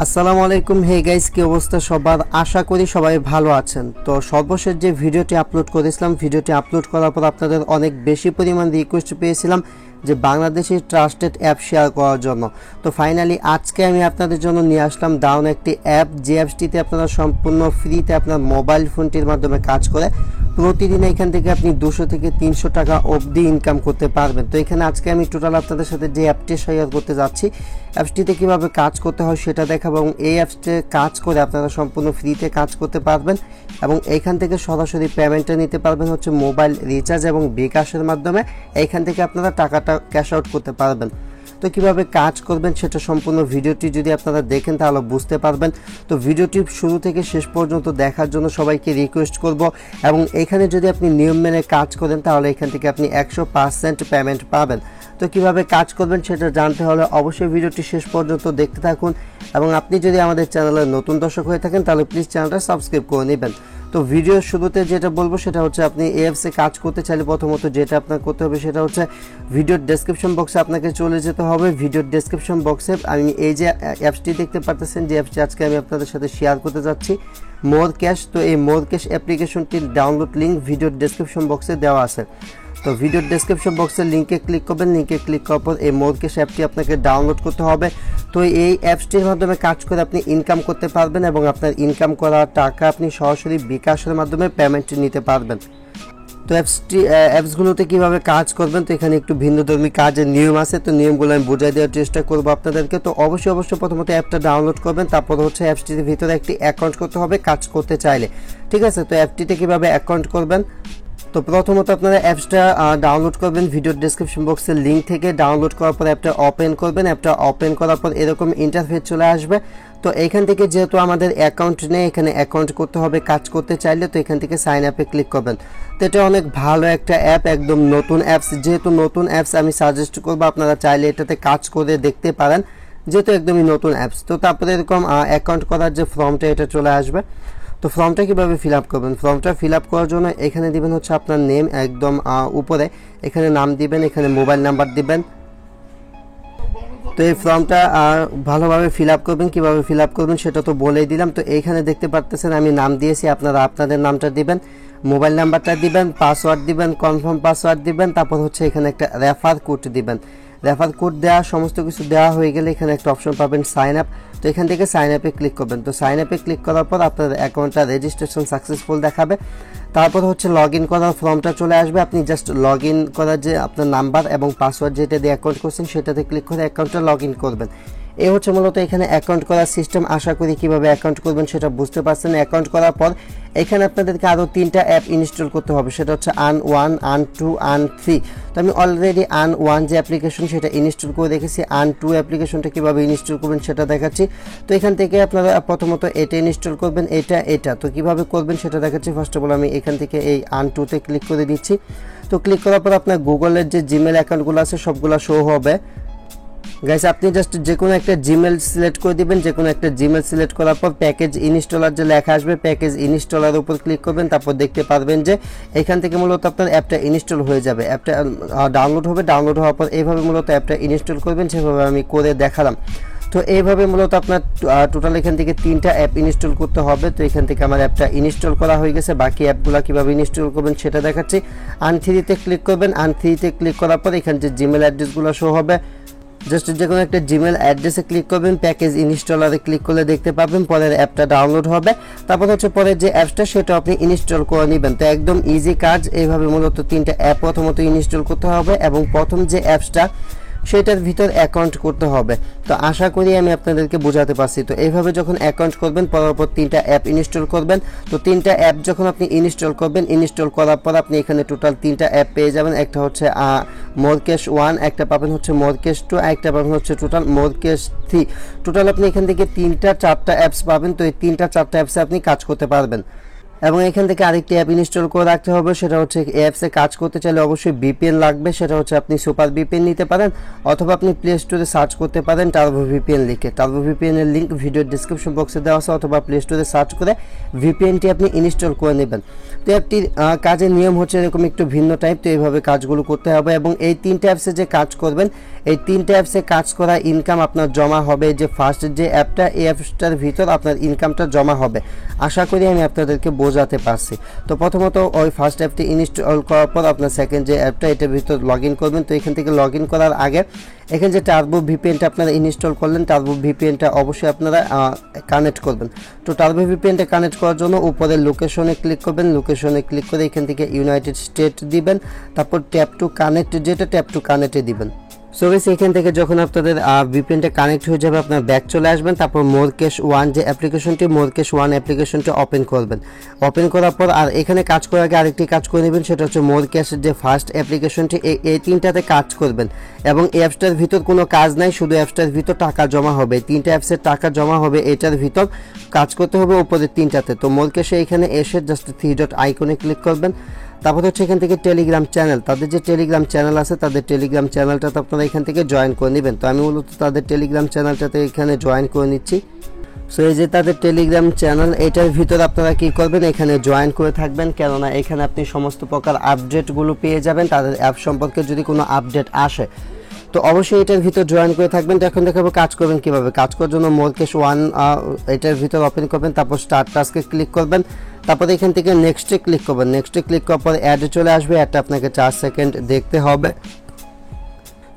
আসসালামু আলাইকুম। Hey guys, কি অবস্থা সবার? আশা করি সবাই ভালো আছেন। তো সর্বশেষ যে ভিডিওটি আপলোড করেছিলাম, ভিডিওটি আপলোড করার পর আপনাদের অনেক বেশি পরিমাণ রিকোয়েস্ট পেয়েছিলাম যে বাংলাদেশি ট্রাস্টেড অ্যাপ শেয়ার করার জন্য। তো ফাইনালি আজকে আমি আপনাদের জন্য নিয়ে আসলাম দারুণ একটি অ্যাপ, যে অ্যাপসটিতে আপনারা সম্পূর্ণ ফ্রিতে আপনার মোবাইল ফোনটির মাধ্যমে কাজ করে প্রতিদিন এখান থেকে আপনি 200 থেকে 300 টাকা অবধি ইনকাম করতে পারবেন। তো এখানে আজকে আমি টোটাল আপনাদের সাথে যে অ্যাপটি শেয়ার করতে যাচ্ছি, অ্যাপসটিতে কীভাবে কাজ করতে হয় সেটা দেখাবো এবং এই অ্যাপসটি কাজ করে আপনারা সম্পূর্ণ ফ্রিতে কাজ করতে পারবেন এবং এইখান থেকে সরাসরি পেমেন্টটা নিতে পারবেন হচ্ছে মোবাইল রিচার্জ এবং বিকাশের মাধ্যমে। এইখান থেকে আপনারা টাকাটা ক্যাশ আউট করতে পারবেন। তো কিভাবে কাজ করবেন সেটা সম্পূর্ণ ভিডিওটি যদি আপনারা দেখেন তাহলে বুঝতে পারবেন। তো ভিডিওটি শুরু থেকে শেষ পর্যন্ত দেখার জন্য সবাইকে রিকোয়েস্ট করব এবং এখানে যদি আপনি নিয়ম মেনে কাজ করেন তাহলে এখান থেকে আপনি 100% পেমেন্ট পাবেন। তো কিভাবে কাজ করবেন সেটা জানতে হলে অবশ্যই ভিডিওটি শেষ পর্যন্ত দেখতে থাকুন এবং আপনি যদি আমাদের চ্যানেলের নতুন দর্শক হয়ে থাকেন তাহলে প্লিজ চ্যানেলটা সাবস্ক্রাইব করে নেবেন। তো ভিডিওর শুরুতে যেটা বলবো সেটা হচ্ছে আপনি এই অ্যাপসে কাজ করতে চাইলে প্রথমত যেটা আপনার করতে হবে সেটা হচ্ছে ভিডিওর ডেসক্রিপশন বক্সে আপনাকে চলে যেতে হবে। ভিডিওর ডেসক্রিপশন বক্সে আমি এই যে অ্যাপসটি দেখতে পারতেছেন, যে অ্যাপসটি আজকে আমি আপনাদের সাথে শেয়ার করতে যাচ্ছি, মোর ক্যাশ। তো এই মোর ক্যাশ অ্যাপ্লিকেশনটির ডাউনলোড লিঙ্ক ভিডিওর ডেসক্রিপশন বক্সে দেওয়া আছে। তো ভিডিওর ডেসক্রিপশন বক্সের লিঙ্কে ক্লিক করবেন। লিঙ্কে ক্লিক করার পর এই মোর ক্যাশ অ্যাপটি আপনাকে ডাউনলোড করতে হবে। তো এই অ্যাপসটির মাধ্যমে কাজ করে আপনি ইনকাম করতে পারবেন এবং আপনার ইনকাম করা টাকা আপনি সরাসরি বিকাশের মাধ্যমে পেমেন্ট নিতে পারবেন। তো অ্যাপসগুলোতে কীভাবে কাজ করবেন, তো এখানে একটু ভিন্নধর্মী কাজের নিয়ম আছে। তো নিয়মগুলো আমি বোঝাই দেওয়ার চেষ্টা করবো আপনাদেরকে। তো অবশ্যই প্রথমত অ্যাপটা ডাউনলোড করবেন, তারপর হচ্ছে অ্যাপসটির ভিতরে একটি অ্যাকাউন্ট করতে হবে কাজ করতে চাইলে, ঠিক আছে। তো অ্যাপটিতে কীভাবে অ্যাকাউন্ট করবেন, তো প্রথমত আপনারা অ্যাপসটা ডাউনলোড করবেন ভিডিওর ডেসক্রিপশন বক্সের লিঙ্ক থেকে। ডাউনলোড করার পর অ্যাপটা ওপেন করবেন। অ্যাপটা ওপেন করার পর এরকম ইন্টারফেস চলে আসবে। তো এখান থেকে যেহেতু আমাদের অ্যাকাউন্ট নেই, এখানে অ্যাকাউন্ট করতে হবে কাজ করতে চাইলে। তো এখান থেকে সাইন আপে ক্লিক করবেন। তো এটা অনেক ভালো একটা অ্যাপ, একদম নতুন অ্যাপস। যেহেতু নতুন অ্যাপস আমি সাজেস্ট করবো আপনারা চাইলে এটাতে কাজ করে দেখতে পারেন, যেহেতু একদমই নতুন অ্যাপস। তো তারপরে এরকম অ্যাকাউন্ট করার যে ফর্মটা এটা চলে আসবে। তো ফর্মটা কীভাবে ফিল আপ করবেন, ফর্মটা ফিল আপ করার জন্য এখানে দিবেন হচ্ছে আপনার নেম, একদম উপরে এখানে নাম দিবেন, এখানে মোবাইল নাম্বার দিবেন। তো এই ফর্মটা ভালোভাবে ফিল আপ করবেন। কীভাবে ফিল আপ করবেন সেটা তো বলেই দিলাম। তো এইখানে দেখতে পারতেছেন আমি নাম দিয়েছি, আপনারা আপনাদের নামটা দিবেন, মোবাইল নাম্বারটা দিবেন, পাসওয়ার্ড দিবেন, কনফার্ম পাসওয়ার্ড দিবেন, তারপর হচ্ছে এখানে একটা রেফার কোড দিবেন। রেফার কোড দেওয়া সমস্ত কিছু দেওয়া হয়ে গেলে এখানে একটা অপশন পাবেন সাইন আপ। তো এখান থেকে সাইন আপে ক্লিক করবেন। তো সাইন আপে ক্লিক করার পর আপনার অ্যাকাউন্টটা রেজিস্ট্রেশন সাকসেসফুল দেখাবে। তারপর হচ্ছে লগ ইন করার ফর্মটা চলে আসবে। আপনি জাস্ট লগ ইন করার যে আপনার নাম্বার এবং পাসওয়ার্ড যেটা দিয়ে অ্যাকাউন্ট করছেন সেটাতে ক্লিক করে অ্যাকাউন্টটা লগ ইন করবেন। এই হচ্ছে মূলত এখানে অ্যাকাউন্ট করার সিস্টেম। আশা করি কীভাবে অ্যাকাউন্ট করবেন সেটা বুঝতে পারছেন। অ্যাকাউন্ট করার পর এখানে আপনাদেরকে আরও 3টা অ্যাপ ইনস্টল করতে হবে, সেটা হচ্ছে আন1, আন2, আন3। তো আমি অলরেডি আন1 যে অ্যাপ্লিকেশন সেটা ইনস্টল করে রেখেছি। আন2 অ্যাপ্লিকেশনটা কীভাবে ইনস্টল করবেন সেটা দেখাচ্ছি। তো এখান থেকে আপনারা প্রথমত এটা ইনস্টল করবেন, এটা। তো কীভাবে করবেন সেটা দেখাচ্ছি। ফার্স্ট অফ অল আমি এখান থেকে এই আন2তে ক্লিক করে দিচ্ছি। তো ক্লিক করার পর আপনার গুগলের যে জিমেল অ্যাকাউন্টগুলো আছে সবগুলো শো হবে। গাইস, আপনি জাস্ট যে কোনো একটা জিমেল সিলেক্ট করে দিবেন। যে কোনো একটা জিমেল সিলেক্ট করার পর প্যাকেজ ইনস্টলার যে লেখা আসবে, প্যাকেজ ইনস্টলার উপর ক্লিক করবেন। তারপর দেখতে পারবেন যে এখান থেকে মূলত আপনার অ্যাপটা ইনস্টল হয়ে যাবে, অ্যাপটা ডাউনলোড হবে। ডাউনলোড হওয়ার পর এইভাবে মূলত অ্যাপটা ইনস্টল করবেন, সেভাবে আমি করে দেখালাম। তো এইভাবে মূলত আপনার টোটাল এখান থেকে 3টা অ্যাপ ইনস্টল করতে হবে। তো এখান থেকে আমার অ্যাপটা ইনস্টল করা হয়ে গেছে। বাকি অ্যাপগুলো কীভাবে ইনস্টল করবেন সেটা দেখাচ্ছি। আন3তে ক্লিক করবেন। আন3তে ক্লিক করার পর এখানে যে জিমেল অ্যাড্রেসগুলো শো হবে, জাস্ট যে কোনো একটা জিমেল অ্যাড্রেসে ক্লিক করবেন। প্যাকেজ ইনস্টলারে ক্লিক করলে দেখতে পাবেন পরের অ্যাপটা ডাউনলোড হবে। তারপর হচ্ছে পরের যে অ্যাপসটা সেটা আপনি ইনস্টল করে নেবেন। তো একদম ইজি কাজ। এইভাবে মূলত 3টা অ্যাপ প্রথমত ইনস্টল করতে হবে এবং প্রথম যে অ্যাপসটা সেটার ভিতর অ্যাকাউন্ট করতে হবে। তো আশা করি আমি আপনাদেরকে বোঝাতে পারছি। তো এইভাবে যখন অ্যাকাউন্ট করবেন পরপর 3টা অ্যাপ ইনস্টল করবেন। তো 3টা অ্যাপ যখন আপনি ইনস্টল করবেন, ইনস্টল করার পর আপনি এখানে টোটাল 3টা অ্যাপ পেয়ে যাবেন। একটা হচ্ছে মোরকেশ 1, একটা পাবেন হচ্ছে মোরকেশ 2, একটা পাবেন হচ্ছে টোটাল মোরকেশ 3। টোটাল আপনি এখান থেকে 3টা-4টা অ্যাপস পাবেন। তো এই 3টা-4টা অ্যাপসে আপনি কাজ করতে পারবেন এবং এখান থেকে আরেকটি অ্যাপ ইনস্টল করে রাখতে হবে। সেটা হচ্ছে অ্যাপসে কাজ করতে চাইলে অবশ্যই ভিপিএন লাগবে। সেটা হচ্ছে আপনি সুপার ভিপিএন নিতে পারেন অথবা আপনি প্লে স্টোরে সার্চ করতে পারেন টার্বো ভিপিএন লিখে। টার্বো ভিপিএনের লিঙ্ক ভিডিওর ডিসক্রিপশন বক্সে দেওয়া আছে, অথবা প্লে স্টোরে সার্চ করে ভিপিএনটি আপনি ইনস্টল করে নেবেন। তো অ্যাপটির কাজের নিয়ম হচ্ছে এরকম একটু ভিন্ন টাইপ। তো এইভাবে কাজগুলো করতে হবে এবং এই 3টা অ্যাপসে যে কাজ করবেন এই 3টা অ্যাপসে কাজ করা ইনকাম আপনার জমা হবে। যে ফার্স্ট যে অ্যাপটা, এই অ্যাপসটার ভিতর আপনার ইনকামটা জমা হবে। আশা করি আমি আপনাদেরকে বোঝাতে পারছি। তো প্রথমত ওই ফার্স্ট অ্যাপটি ইনস্টল করার পর আপনার সেকেন্ড যে অ্যাপটা, এটার ভিতর লগ ইন করবেন। তো এখান থেকে লগ ইন করার আগে এখানে যে টার্বো ভিপিএনটা আপনারা ইনস্টল করলেন, টার্বো ভিপিএনটা অবশ্যই আপনারা কানেক্ট করবেন। তো টার্বো ভিপিএনটা কানেক্ট করার জন্য উপরে লোকেশনে ক্লিক করবেন। লোকেশনে ক্লিক করে এখান থেকে ইউনাইটেড স্টেট দিবেন, তারপর ট্যাপ টু কানেক্ট, যেটা ট্যাপ টু কানেক্টে দিবেন। সো গাইস এখান থেকে যখন আপনাদের ভিপিএনটা কানেক্ট হয়ে যাবে, আপনার ব্যাক চলে আসবেন। তারপর মোরকেশ ওয়ান যে অ্যাপ্লিকেশনটি, মোরকেশ ওয়ান অ্যাপ্লিকেশনটি ওপেন করবেন। ওপেন করার পর আর এখানে কাজ করার আগে আরেকটি কাজ করে নেবেন, সেটা হচ্ছে মোরকেশের যে ফার্স্ট অ্যাপ্লিকেশনটি, এই 3টাতে কাজ করবেন। এবং এই অ্যাপসটার ভিতর কোনো কাজ নাই, শুধু অ্যাপসটার ভিতর টাকা জমা হবে। 3টা অ্যাপসের টাকা জমা হবে, এটার ভিতর কাজ করতে হবে উপরের 3টাতে। তো মোরকেশে এখানে এসে জাস্ট 3 ডট আইকনে ক্লিক করবেন। তারপর হচ্ছে এখান থেকে টেলিগ্রাম চ্যানেল, তাদের যে টেলিগ্রাম চ্যানেল আছে, তাদের টেলিগ্রাম চ্যানেলটাতে আপনারা এখান থেকে জয়েন করে নেবেন। তো আমি মূলত তাদের টেলিগ্রাম চ্যানেলটাতে এখানে জয়েন করে নিচ্ছি। সো এই যে তাদের টেলিগ্রাম চ্যানেল, এটার ভিতরে আপনারা কি করবেন, এখানে জয়েন করে থাকবেন, কেননা এখানে আপনি সমস্ত প্রকার আপডেটগুলো পেয়ে যাবেন। তাদের অ্যাপ সম্পর্কে যদি কোনো আপডেট আসে তো অবশ্যই এটার ভিতর জয়েন করে থাকবেন। তো এখন দেখাবো কাজ করবেন কীভাবে। কাজ করার জন্য মোরকেশ ওয়ান এটার ভিতর ওপেন করবেন, তারপর স্টার্ট টাস্কে ক্লিক করবেন। তারপর এখান থেকে নেক্সটে ক্লিক করবেন। নেক্সটে ক্লিক করার পর অ্যাডে চলে আসবে। অ্যাডটা আপনাকে 4 সেকেন্ড দেখতে হবে।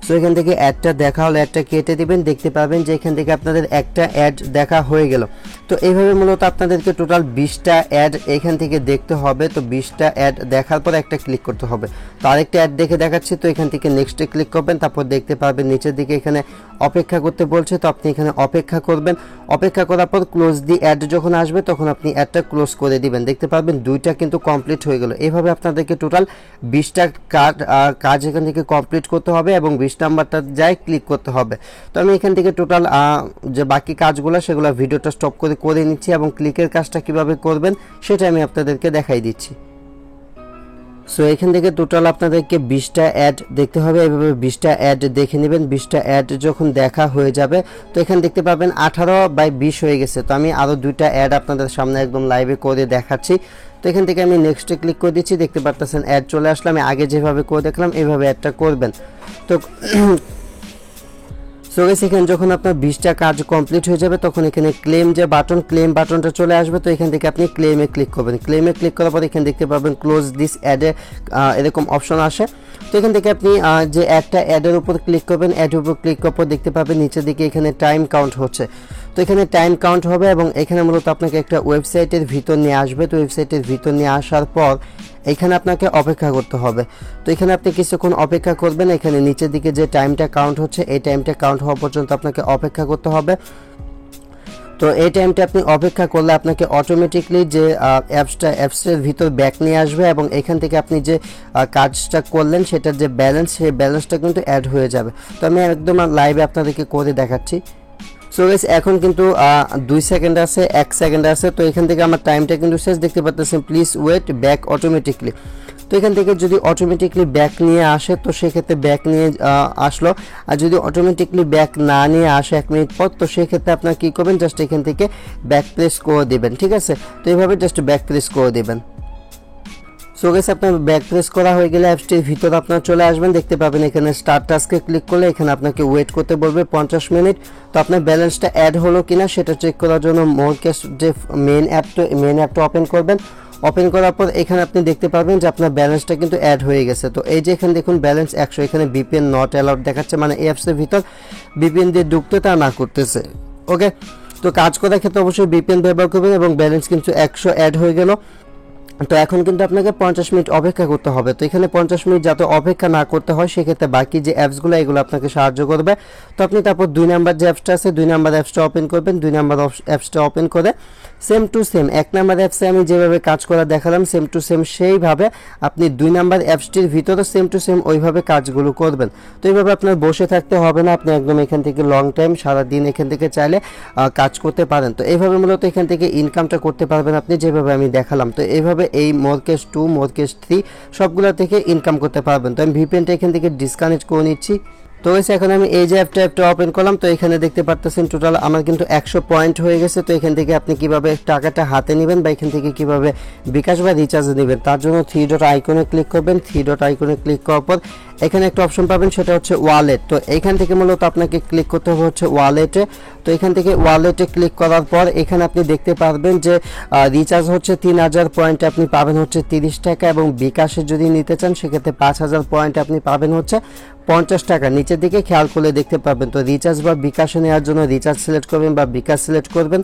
সো এখান থেকে অ্যাডটা দেখা হলে অ্যাডটা কেটে দিবেন। দেখতে পাবেন যে এখান থেকে আপনাদের একটা অ্যাড দেখা হয়ে গেল। তো এইভাবে মূলত আপনাদেরকে টোটাল 20টা অ্যাড এখান থেকে দেখতে হবে। তো 20টা অ্যাড দেখার পর একটা ক্লিক করতে হবে। তো আরেকটা অ্যাড দেখে দেখাচ্ছি। তো এখান থেকে নেক্সটে ক্লিক করবেন, তারপর দেখতে পাবেন নিচের দিকে এখানে অপেক্ষা করতে বলছে। তো আপনি এখানে অপেক্ষা করবেন। অপেক্ষা করার পর ক্লোজ দি অ্যাড যখন আসবে তখন আপনি অ্যাডটা ক্লোজ করে দিবেন। দেখতে পাবেন 2টা কিন্তু কমপ্লিট হয়ে গেল। এইভাবে আপনাদেরকে টোটাল 20টা কাজ এখান থেকে কমপ্লিট করতে হবে এবং 20 নাম্বারটা যাই ক্লিক করতে হবে। তো আমি এখান থেকে টোটাল যে বাকি কাজগুলো সেগুলো ভিডিওটা স্টপ করে নিচ্ছি এবং ক্লিকের কাজটা কিভাবে করবেন সেটা আমি আপনাদেরকে দেখাই দিচ্ছি। সো এখান থেকে টোটাল আপনাদেরকে 20টা অ্যাড দেখতে হবে। এইভাবে 20টা অ্যাড দেখে নেবেন। 20টা অ্যাড যখন দেখা হয়ে যাবে তো এখানে দেখতে পাবেন 18/20 হয়ে গেছে। তো আমি আরও 2টা অ্যাড আপনাদের সামনে একদম লাইভে করে দেখাচ্ছি। তো এখান থেকে আমি নেক্সটে ক্লিক করে দিচ্ছি। দেখতে পারতেছেন অ্যাড চলে আসলে। আমি আগে যেভাবে করে দেখলাম এইভাবে অ্যাডটা করবেন। তো সো গাইস এখানে যখন আপনার 20টা কাজ কমপ্লিট হয়ে যাবে তখন এখানে ক্লেম যে ক্লেম বাটনটা চলে আসবে। তো এখান থেকে আপনি ক্লেমে ক্লিক করবেন। ক্লেমে ক্লিক করার পর এখানে দেখতে পাবেন ক্লোজ দিস অ্যাডে এরকম অপশন আসে। তো এখান থেকে আপনি যে একটা অ্যাডের উপর ক্লিক করবেন, অ্যাডের উপর ক্লিক করার পর দেখতে পাবেন নিচের দিকে এখানে টাইম কাউন্ট হচ্ছে। তো এখানে টাইম কাউন্ট হবে এবং এখানে মূলত আপনাকে একটা ওয়েবসাইটের ভিতর নিয়ে আসবে। তো ওয়েবসাইটের ভিতর নিয়ে আসার পর এখানে আপনাকে অপেক্ষা করতে হবে। তো এখানে আপনি কিছুক্ষণ অপেক্ষা করবেন। এখানে নিচের দিকে যে টাইমটা কাউন্ট হচ্ছে এই টাইমটা কাউন্ট হওয়া পর্যন্ত আপনাকে অপেক্ষা করতে হবে। তো এই টাইমটা আপনি অপেক্ষা করলে আপনাকে অটোমেটিকলি যে অ্যাপসের ভিতর ব্যাক নিয়ে আসবে এবং এখান থেকে আপনি যে কাজটা করলেন সেটার যে ব্যালেন্স, সেই ব্যালেন্সটা কিন্তু অ্যাড হয়ে যাবে। তো আমি একদম লাইভে আপনাদেরকে করে দেখাচ্ছি। সো গাইস এখন কিন্তু 2 সেকেন্ড আছে, 1 সেকেন্ড আছে। তো এখান থেকে আমার টাইমটা কিন্তু শেষ। দেখতে পাচ্ছেন প্লিজ ওয়েট ব্যাক অটোমেটিকলি। তো এখান থেকে যদি অটোমেটিকলি ব্যাক নিয়ে আসে তো সেক্ষেত্রে ব্যাক নিয়ে আসলো। আর যদি অটোমেটিকলি ব্যাক না নিয়ে আসে 1 মিনিট পর তো সেক্ষেত্রে আপনার কী করবেন, জাস্ট এখান থেকে ব্যাক প্রেস করে দেবেন। ঠিক আছে, তো এইভাবে জাস্ট ব্যাক প্রেস করে দেবেন। সো গাইস আপনার ব্যাক প্রেস করা হয়ে গেলে অ্যাপসটির ভিতর আপনারা চলে আসবেন। দেখতে পাবেন এখানে স্টার্ট টাস্কে ক্লিক করলে এখানে আপনাকে ওয়েট করতে বলবে 50 মিনিট। তো আপনার ব্যালেন্সটা অ্যাড হলো কিনা সেটা চেক করার জন্য মোরকেশ যে মেন অ্যাপটা ওপেন করবেন। ওপেন করার পর এখানে আপনি দেখতে পাবেন যে আপনার ব্যালেন্সটা কিন্তু অ্যাড হয়ে গেছে। তো এই যে এখানে দেখুন ব্যালেন্স 100, এখানে ভিপিএন নট অ্যালাউড দেখাচ্ছে, মানে এই অ্যাপসের ভিতর ভিপিএন দিয়ে ঢুকতে তা না করতেছে। ওকে, তো কাজ করার ক্ষেত্রে অবশ্যই ভিপিএন ব্যবহার করবেন এবং ব্যালেন্স কিন্তু 100 অ্যাড হয়ে গেল। তো এখন কিন্তু আপনাকে 50 মিনিট অপেক্ষা করতে হবে। তো এখানে 50 মিনিট যাতে অপেক্ষা না করতে হয় সেক্ষেত্রে বাকি যে অ্যাপসগুলো এগুলো আপনাকে সাহায্য করবে। তো আপনি তারপর 2 নাম্বার যে অ্যাপসটা আছে 2 নাম্বার অ্যাপসটা ওপেন করবেন। 2 নাম্বার অ্যাপসটা ওপেন করে সেম টু সেম 1 নাম্বার অ্যাপসে আমি যেভাবে কাজ করা দেখালাম সেম টু সেম সেইভাবে আপনি 2 নাম্বার অ্যাপসটির ভিতরে সেম টু সেম ওইভাবে কাজগুলো করবেন। তো এইভাবে আপনার বসে থাকতে হবে না, আপনি একদম এখান থেকে লং টাইম সারাদিন এখান থেকে চাইলে কাজ করতে পারেন। তো এইভাবে মূলত এখান থেকে ইনকামটা করতে পারবেন আপনি যেভাবে আমি দেখালাম। তো এইভাবে এই মোরকেশ 2 মোরকেশ 3 সবগুলো থেকে ইনকাম করতে পারবেন। তো আমি ভিপিএনটা এখান থেকে ডিসকানেক্ট করে নিচ্ছি। তো এখন আমি এই যে অ্যাপটা ওপেন করলাম। তো এখানে দেখতে পাচ্ছেন টোটাল আমার কিন্তু 100 পয়েন্ট হয়ে গেছে। তো এখান থেকে আপনি কিভাবে টাকাটা হাতে নেবেন বা এখান থেকে কিভাবে বিকাশ বা রিচার্জ নেবেন তার জন্য 3 ডট আইকনে ক্লিক করবেন। 3 ডট আইকনে ক্লিক করার পর এখানে একটা অপশন পাবেন, সেটা হচ্ছে ওয়ালেট। তো এখান থেকে মূলত আপনাকে ক্লিক করতে হবে হচ্ছে ওয়ালেটে। তো এখান থেকে ওয়ালেটে ক্লিক করার পর এখানে আপনি দেখতে পারবেন যে রিচার্জ হচ্ছে 3000 পয়েন্টে আপনি পাবেন হচ্ছে 30 টাকা, এবং বিকাশে যদি নিতে চান সেক্ষেত্রে 5000 পয়েন্টে আপনি পাবেন হচ্ছে 50 টাকা। নিচের দিকে খেয়াল করলে দেখতে পাবেন। তো রিচার্জ বা বিকাশে নেওয়ার জন্য রিচার্জ সিলেক্ট করবেন বা বিকাশ সিলেক্ট করবেন।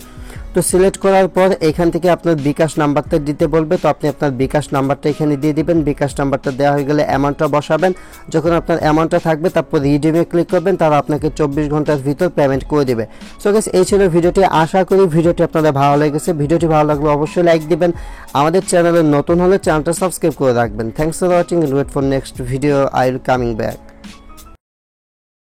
তো সিলেক্ট করার পর এখান থেকে আপনার বিকাশ নাম্বারটা দিতে বলবে, তো আপনি আপনার বিকাশ নাম্বারটা এখানে দিয়ে দিবেন। বিকাশ নাম্বারটা দেওয়া হয়ে গেলে অ্যামাউন্টটা বসাবেন। যখন আপনার অ্যামাউন্টটা থাকবে তারপর রিডিমে ক্লিক করবেন, তারা আপনাকে 24 ঘন্টার ভিতর পেমেন্ট করে দেবে। সো গাইস, এই ছিল ভিডিওটি। আশা করি ভিডিওটি আপনাদের ভালো লেগেছে। ভিডিওটি ভালো লাগলে অবশ্যই লাইক দিবেন। আমাদের চ্যানেলে নতুন হলে চ্যানেলটা সাবস্ক্রাইব করে রাখবেন। Thanks for watching, wait for next video, I will coming back.